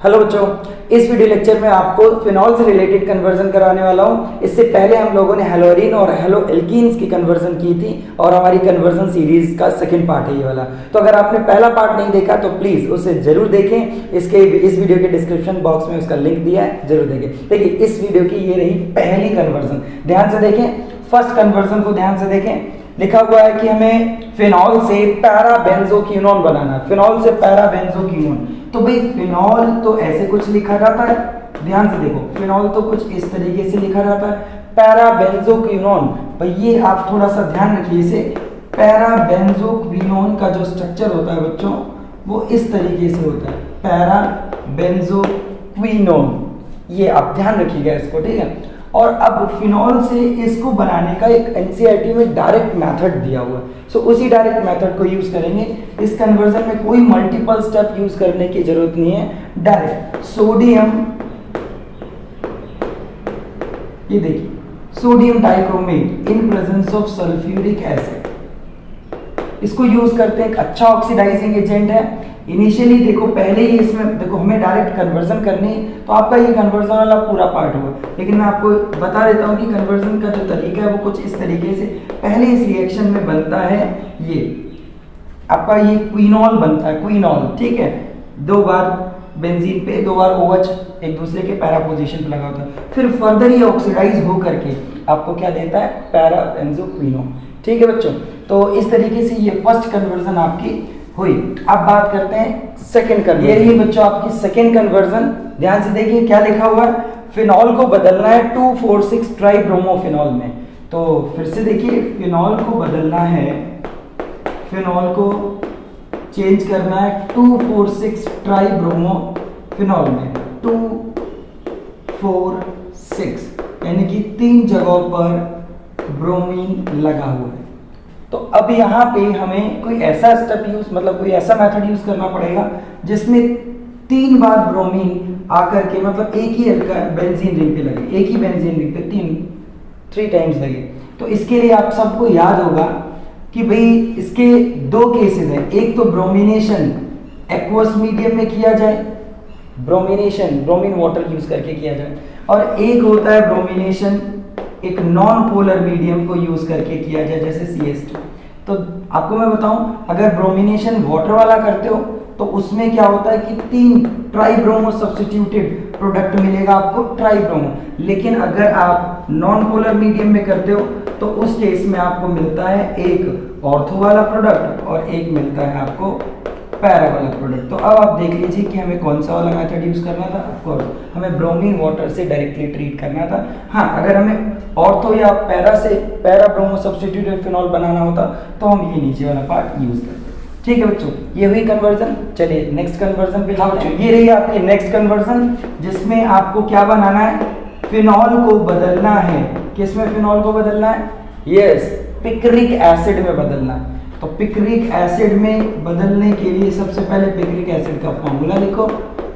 Hello बच्चों, इस video lecture में आपको फिनॉल से रिलेटेड कन्वर्जन कराने वाला हूँ। इससे पहले हम लोगों ने हेलोरीन और हेलो एल्कीन्स की कन्वर्जन की थी और हमारी कन्वर्जन सीरीज का सेकंड पार्ट है ये वाला। तो अगर आपने पहला पार्ट नहीं देखा तो प्लीज़ उसे जरूर देखें। इस वीडियो के डिस्क्रिप्शन बॉक्स में उसका लिंक दिया है, जरूर देखें। देखिए, इस वीडियो की ये रही पहली कन्वर्जन, ध्यान से देखें। फर्स्ट कन्वर्जन को ध्यान से देखें। लिखा हुआ है कि हमें फिनॉल से पैराबेंजोक्विनोन बनाना है। फिनॉल से पैराबेंजोक्विनोन, तो भाई फिनॉल तो ऐसे कुछ लिखा जाता है, ध्यान से देखो। फिनॉल तो कुछ इस तरीके से लिखा जाता है। पैराबेंजोक्विनोन, भाई ये आप थोड़ा सा ध्यान रखिए इसे। पैराबेंजोक्विनोन का जो स्ट्रक्चर होता है बच्चों, वो इस तरीके से होता है, पैराबेंजोक्विनोन। ये आप ध्यान रखिएगा इसको, ठीक है। और अब फिनॉल से इसको बनाने का एक एनसीईआरटी में डायरेक्ट मेथड दिया हुआ है। सो उसी डायरेक्ट मेथड को यूज करेंगे। इस कन्वर्जन में कोई मल्टीपल स्टेप यूज करने की जरूरत नहीं है, डायरेक्ट सोडियम, ये देखिए, sodium dichromate in presence of sulphuric acid, इसको यूज करते हैं। एक अच्छा ऑक्सीडाइजिंग एजेंट है। इनिशियली देखो, पहले ही इसमें देखो हमें डायरेक्ट कन्वर्जन करनी है, तो आपका ये कन्वर्जन वाला पूरा पार्ट हुआ। लेकिन मैं आपको बता देता हूँ कि कन्वर्जन का जो तरीका है वो कुछ इस तरीके से। पहले इस रिएक्शन में बनता है ये आपका ये क्विनॉल बनता है, क्विनॉल, ठीक है। 2 बार बेंजीन पे 2 बार OH एक दूसरे के पैरा पोजीशन पे लगा होता है। फिर फर्दर ये ऑक्सीडाइज हो करके आपको क्या देता है, पैराबेंजोक्विनोन, ठीक है बच्चों। तो इस तरीके से ये फर्स्ट कन्वर्जन आपकी हुई। अब बात करते हैं सेकंड कन्वर्जन। ये रही बच्चों आपकी सेकंड कन्वर्जन। ध्यान से देखिए क्या लिखा हुआ है। फिनॉल को बदलना है 2,4,6 ट्राइब्रोमोफिनॉल में। तो फिर से देखिए, फिनॉल को बदलना है, फिनॉल को चेंज करना है 2,4,6 ट्राइब्रोमोफिनॉल में। 2,4,6 यानी कि 3 जगहों पर ब्रोमीन लगा हुआ है। तो अब यहाँ पे हमें कोई ऐसा स्टेप यूज, मतलब कोई ऐसा मेथड यूज करना पड़ेगा जिसमें 3 बार ब्रोमीन आकर के, मतलब एक ही बेंजीन रिंग पे लगे, एक ही बेंजीन रिंग पे 3 टाइम्स लगे। तो इसके लिए आप सबको याद होगा कि भाई इसके 2 केसेस हैं। एक तो ब्रोमिनेशन एक्वस मीडियम में किया जाए, ब्रोमिनेशन ब्रोमीन वाटर यूज करके किया जाए, और एक होता है ब्रोमिनेशन एक नॉन पोलर मीडियम को यूज करके किया जाए, जैसे CH2। तो आपको मैं बताऊं, अगर ब्रोमिनेशन वाटर वाला करते हो तो उसमें क्या होता है कि 3 ट्राइब्रोमो सब्स्टिट्यूटेड प्रोडक्ट मिलेगा आपको, ट्राइब्रोमो। लेकिन अगर आप नॉन पोलर मीडियम में करते हो तो उस केस में आपको मिलता है एक ऑर्थो वाला प्रोडक्ट और एक मिलता है आपको पैरा वाला प्रोडक्ट। तो अब आप देख लीजिए कि हमें कौन सा वाला मेथड यूज करना था। ऑफकोर्स हमें ब्रोमीन वाटर से डायरेक्टली ट्रीट करना था। हाँ, अगर हमें ऑर्थो या पैरा से पैरा ब्रोमो सब्स्टिट्यूटेड फिनॉल बनाना होता तो हम ये नीचे वाला पार्ट यूज करते। ठीक है बच्चों, ये हुई कन्वर्जन। चलिए नेक्स्ट कन्वर्जन पे जाओ। ये रही आपकी नेक्स्ट कन्वर्जन, जिसमें आपको क्या बनाना है, फिनॉल को बदलना है। किसमें फिनॉल को बदलना है? यस, पिक्रिक एसिड में बदलना है। तो पिक्रिक एसिड में बदलने के लिए सबसे पहले पिक्रिक एसिड का फॉर्मूला लिखो।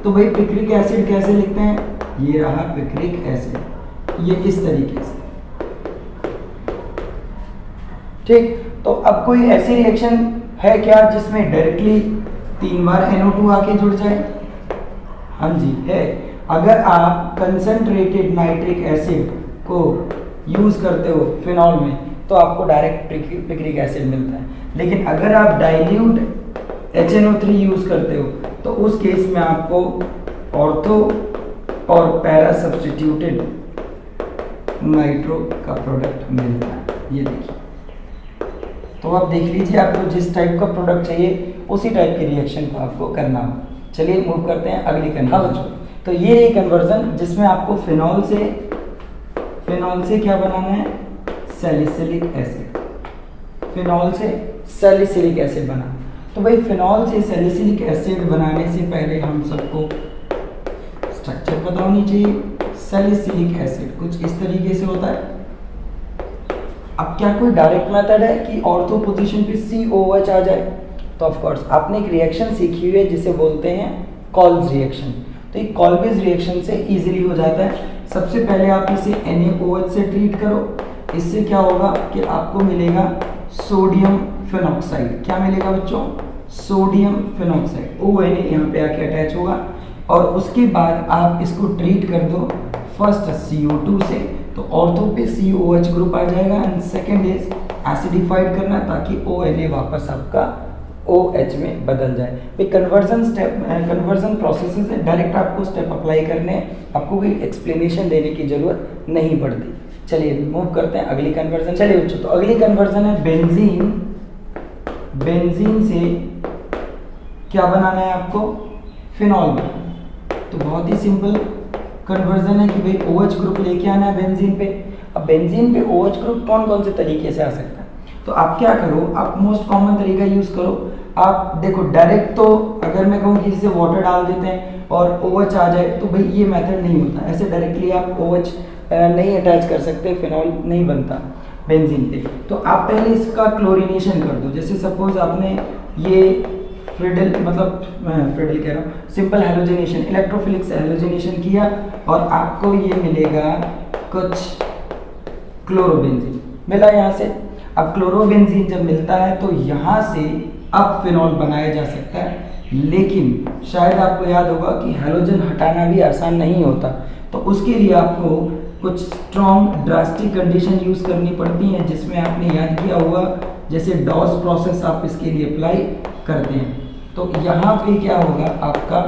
तो भाई पिक्रिक एसिड कैसे लिखते हैं, ये रहा पिक्रिक एसिड, ये इस तरीके से, ठीक। तो अब कोई ऐसी रिएक्शन है क्या जिसमें डायरेक्टली 3 बार NO2 आके जुड़ जाए? हाँ जी है। अगर आप कंसंट्रेटेड नाइट्रिक एसिड को यूज करते हो फिनॉल में तो आपको डायरेक्ट पिक्रिक एसिड मिलता है। लेकिन अगर आप डाइल्यूट HNO3 यूज करते हो तो उस केस में आपको ऑर्थो और पैरा सब्स्टिट्यूटेड नाइट्रो का प्रोडक्ट मिलता है। ये देखिए, तो आप देख लीजिए, आपको जिस टाइप का प्रोडक्ट चाहिए उसी टाइप के रिएक्शन को आपको करना हो। चलिए मूव करते हैं अगली कन्वर्जन। तो ये रही कन्वर्जन जिसमें आपको फिनॉल से क्या बनाना है, सैलिसिलिक एसिड। फिनॉल से सैलिसिलिक एसिड बना। तो भाई फिनॉल से सैलिसिलिक एसिड बनाने से पहले हम सबको स्ट्रक्चर पता होनी चाहिए। सैलिसिलिक एसिड कुछ इस तरीके से होता है। अब क्या कोई डायरेक्ट मेथड है कि ऑर्थो पोजीशन पे COH आ जाए? तो ऑफ कोर्स आपने एक रिएक्शन सीखी हुई है जिसे बोलते हैं कॉल्स रिएक्शन। तो ये कॉल्स रिएक्शन से इजीली हो जाता है। सबसे पहले आप इसे NaOH से ट्रीट करो। इससे क्या होगा कि आपको मिलेगा सोडियम फिनॉक्साइड। क्या मिलेगा बच्चों? Sodium phenoxide. ONA यहाँ पे आके अटैच होगा। और उसके बाद आप इसको ट्रीट कर दो फर्स्ट CO2 से, तो ऑर्थो पे COH ग्रुप आ जाएगा एंड सेकेंड इज एसिडिफाइड करना ताकि ONA वापस आपका OH में बदल जाए। भाई कन्वर्जन प्रोसेस है, डायरेक्ट आपको स्टेप अप्लाई करने हैं, आपको कोई एक्सप्लेनेशन देने की जरूरत नहीं पड़ती। चलिए मूव करते हैं अगली कन्वर्जन। चलिए बच्चों, तो अगली कन्वर्जन है बेंजीन। बेंजीन से क्या बनाना है आपको? फिनॉल बनाना। तो बहुत ही सिंपल कन्वर्जन है कि भाई OH ग्रुप लेके आना है बेंजीन पे। अब बेंजीन पे OH ग्रुप कौन कौन से तरीके से आ सकता है? तो आप क्या करो, आप मोस्ट कॉमन तरीका यूज करो। आप देखो डायरेक्ट, तो अगर मैं कहूँ कि इसे वाटर डाल देते हैं और OH आ जाए, तो भाई ये मेथड नहीं होता। ऐसे डायरेक्टली आप OH नहीं अटैच कर सकते, फिनॉल नहीं बनता बेंजीन पे। तो आप पहले इसका क्लोरीनेशन कर दो। जैसे सपोज आपने ये फ्रिडल कह रहा हूँ, सिंपल हेलोजेनेशन, इलेक्ट्रोफिलिक से हेलोजेनेशन किया और आपको ये मिलेगा कुछ क्लोरोबेंजीन मिला यहाँ से। अब क्लोरोबेंजीन जब मिलता है तो यहाँ से अब फिनॉल बनाया जा सकता है, लेकिन शायद आपको याद होगा कि हेलोजन हटाना भी आसान नहीं होता। तो उसके लिए आपको कुछ स्ट्रॉन्ग ड्रास्टिक कंडीशन यूज करनी पड़ती हैं, जिसमें आपने याद किया होगा जैसे डॉस प्रोसेस आप इसके लिए अप्लाई करते हैं। तो यहाँ पे क्या होगा आपका,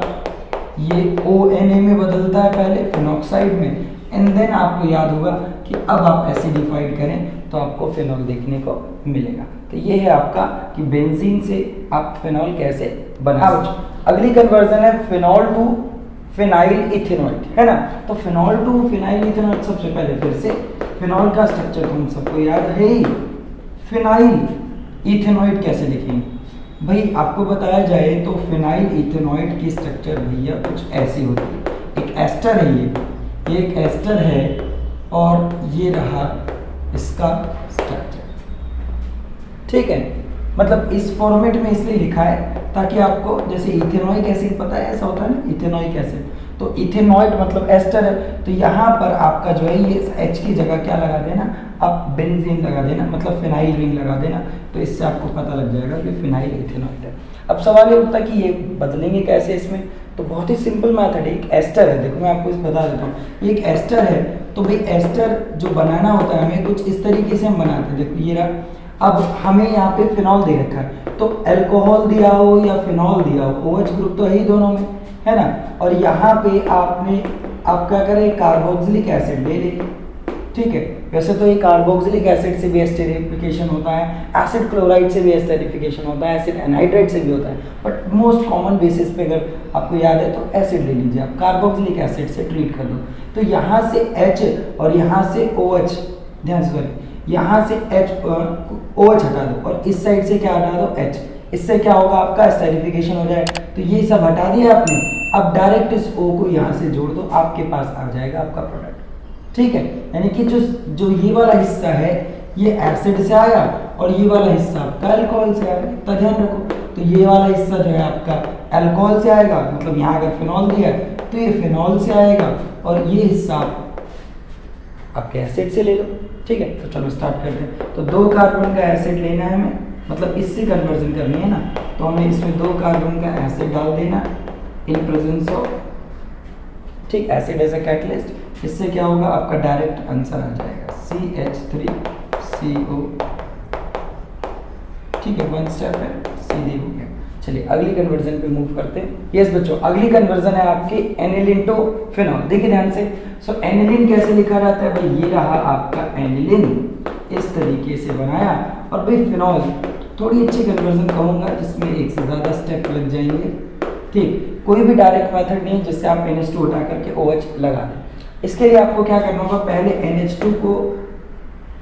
ये ONA में बदलता है पहले फिनॉक्साइड में, एंड देन आपको याद होगा कि अब आप एसिडिफाइड करें तो आपको फिनॉल देखने को मिलेगा। तो ये है आपका कि बेंजीन से आप फिनॉल कैसे बना। अगली कन्वर्जन है फिनॉल टू फिनाइल इथेनॉइड, है ना। तो फिनॉल टू फिनाइल इथेनॉइड, सबसे पहले फिर से फिनॉल का स्ट्रक्चर हम सबको याद है ही। फिनाइल इथेनॉइड कैसे लिखेंगे भाई? आपको बताया जाए तो फिनाइल इथेनॉइड की स्ट्रक्चर भैया कुछ ऐसी होती है। एक एस्टर है, ये एक एस्टर है और ये रहा इसका स्ट्रक्चर, ठीक है। मतलब इस फॉर्मेट में इसलिए लिखा है ताकि आपको, जैसे इथेनॉइक एसिड पता है, ऐसा होता है ना इथेनॉइक एसिड, तो इथेनॉइड मतलब एस्टर है। तो यहाँ पर आपका जो है ये H की जगह क्या लगा देना, आप बेंजीन लगा देना, मतलब फिनाइल रिंग लगा देना। तो इससे आपको पता लग जाएगा कि फिनाइल इथेनॉइड है। अब सवाल ये उठता है कि ये बदलेंगे कैसे इसमें? तो बहुत ही सिंपल मेथड है। एक एस्टर है, देखो मैं आपको इस बता देता हूँ, ये एक एस्टर है। तो भाई एस्टर जो बनाना होता है हमें कुछ इस तरीके से हम बनाते हैं। देखो ये रहा, अब हमें यहाँ पे फिनॉल दे रखा है, तो अल्कोहल दिया हो या फिनॉल दिया हो, OH ग्रुप तो है ही दोनों में, है ना। और यहाँ पे आप क्या करें, कार्बोक्सिलिक एसिड ले लें, ठीक है। वैसे तो ये कार्बोक्सिलिक एसिड से भी एस्टेरिफिकेशन होता है, एसिड क्लोराइड से भी एस्टेरिफिकेशन होता है, एसिड एनहाइड्राइड से भी होता है, बट मोस्ट कॉमन बेसिस पे अगर आपको याद है तो एसिड ले लीजिए आप, कार्बोक्सिलिक एसिड से ट्रीट कर दो। तो यहाँ से H और यहाँ से OH, ध्यान से करें, यहाँ से OH हटा दो और इस साइड से क्या हटा दो, H। इससे क्या होगा, आपका एस्टेरिफिकेशन हो जाएगा। तो ये सब हटा दिया आपने, अब डायरेक्ट इस O को यहाँ से जोड़ दो, आपके पास आ जाएगा आपका प्रोडक्ट, ठीक है। यानी कि जो ये वाला हिस्सा है ये एसिड से आया और ये वाला हिस्सा आपका अल्कोहल से आया। तो ध्यान रखो, तो ये वाला हिस्सा जो है आपका अल्कोहल से आएगा, मतलब यहाँ अगर फिनॉल दिया है तो ये फिनॉल से आएगा, और ये हिस्सा आपके एसिड से ले लो, ठीक है। तो चलो स्टार्ट करते हैं। तो 2 कार्बन का एसिड लेना है हमें, मतलब इससे कन्वर्जन करनी है ना, तो हमें इसमें 2 कार्बन का एसिड डाल देना इन प्रेजेंस ऑफ, ठीक, एसिड एज अ कैटलिस्ट। इससे क्या होगा, आपका डायरेक्ट आंसर आ जाएगा CH3CO, ठीक है। 1 स्टेप है, सीधे हो गया। चलिए अगली कन्वर्जन पे मूव करते हैं। यस बच्चों, अगली कन्वर्जन है आपकी एनिलीन टू फिनॉल। देखिए ध्यान से, सो एनिलीन कैसे लिखा जाता है भाई, ये रहा आपका एनिलीन, इस तरीके से बनाया। और भाई फिनॉल थोड़ी अच्छी कन्वर्जन कहूँगा जिसमें एक से ज़्यादा स्टेप लग जाएंगे, ठीक। कोई भी डायरेक्ट मेथड नहीं है जिससे आप NH2 उठा करके OH लगा दें। इसके लिए आपको क्या करना होगा, पहले NH2 को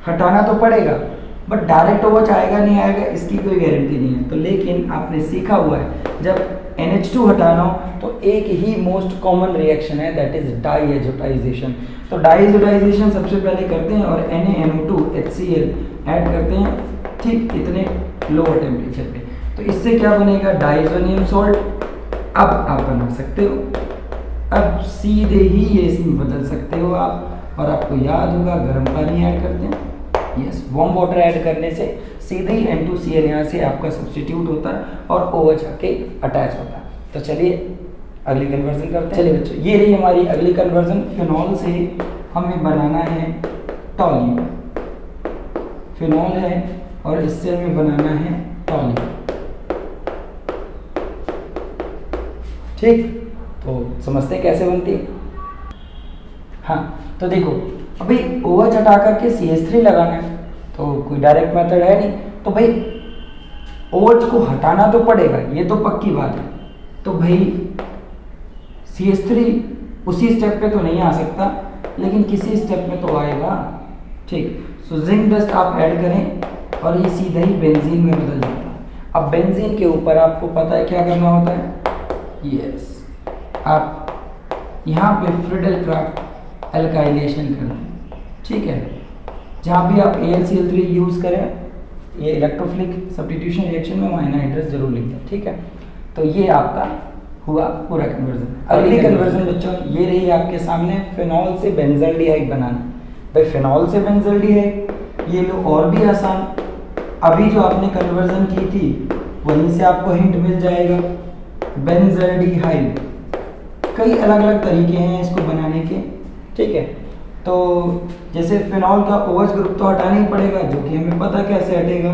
हटाना तो पड़ेगा, बट डायरेक्ट OH आएगा नहीं आएगा इसकी कोई गारंटी नहीं है। तो लेकिन आपने सीखा हुआ है जब NH2 हटाना हो तो एक ही मोस्ट कॉमन रिएक्शन है, दैट इज डाईएजोटाइजेशन। तो डाईएजोटाइजेशन सबसे पहले करते हैं और NaNO2 HCl ऐड करते हैं, ठीक, इतने लोअर टेम्परेचर पे। तो इससे क्या बनेगा, डाइजोनियम सॉल्ट। अब आप बना सकते हो, अब सीधे ही ये इसमें बदल सकते हो आप। और आपको याद होगा गर्म पानी ऐड करते हैं, यस, वार्म वाटर ऐड करने से सीधे ही N2Cl यहाँ से आपका सब्स्टिट्यूट होता है और OH आके अटैच होता है। तो चलिए अगली कन्वर्जन करते हैं। चलिए बच्चों, ये रही हमारी अगली कन्वर्जन। फिनॉल से हमें बनाना है टॉल्यूम। फिनॉल है और इससे हमें बनाना है टॉल्यूम। ठीक, तो समझते हैं कैसे बनती है। हाँ, तो देखो अभी OH हटा करके CH3 लगाना है, तो कोई डायरेक्ट मेथड है नहीं, तो भाई OH को हटाना तो पड़ेगा, ये तो पक्की बात है। तो भाई CH3 उसी स्टेप पे तो नहीं आ सकता, लेकिन किसी स्टेप में तो आएगा। ठीक, सो जिंक डस्ट आप ऐड करें और ये सीधा ही बेंजीन में बदल जाता है। अब बेंजीन के ऊपर आपको पता है क्या करना होता है। यस, आप यहाँ पे फ्रिडल-क्राफ्ट एल्काइलेशन करना है। ठीक है, जहाँ भी आप AlCl3 यूज़ करें, ये इलेक्ट्रोफिलिक सब्स्टिट्यूशन रिएक्शन में वहाँ एड्रेस जरूर लिख दें। ठीक है, तो ये आपका हुआ पूरा कन्वर्जन। अगली कन्वर्जन बच्चों ये रही आपके सामने, फिनॉल से बेंजल्डिहाइड बनाना। भाई फिनॉल से बेंजल्डिहाइड ये लो और भी आसान। अभी जो आपने कन्वर्जन की थी वहीं से आपको हिंट मिल जाएगा। बेंजल्डिहाइड कई अलग अलग तरीके हैं इसको बनाने के। ठीक है, तो जैसे फिनॉल का OH ग्रुप तो हटाना ही पड़ेगा, जो कि हमें पता कैसे हटेगा,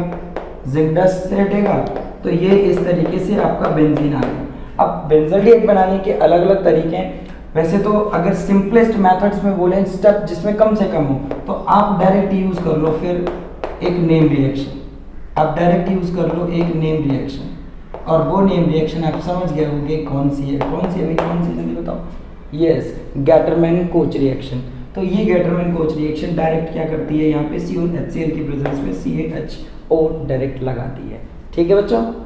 जिंक डस्ट से हटेगा। तो ये इस तरीके से आपका बेंजीन आ गया। अब बेंजल्डिहाइड बनाने के अलग अलग तरीके हैं। वैसे तो अगर सिंपलेस्ट मेथड्स में बोलें, स्टेप जिसमें कम से कम हो, तो आप डायरेक्ट यूज़ कर लो फिर एक नेम रिएक्शन। आप डायरेक्ट यूज़ कर लो एक नेम रिएक्शन, और वो नेम रिएक्शन आप समझ गए होंगे कौन सी है। कौन सी है भाई, कौन सी, जल्दी बताओ। Yes, Gattermann-Koch reaction. तो ये गैटरमैन-कोच रिएक्शन डायरेक्ट क्या करती है, यहाँ पे COHCl की प्रेजेंस में CHO डायरेक्ट लगाती है। ठीक है बच्चों।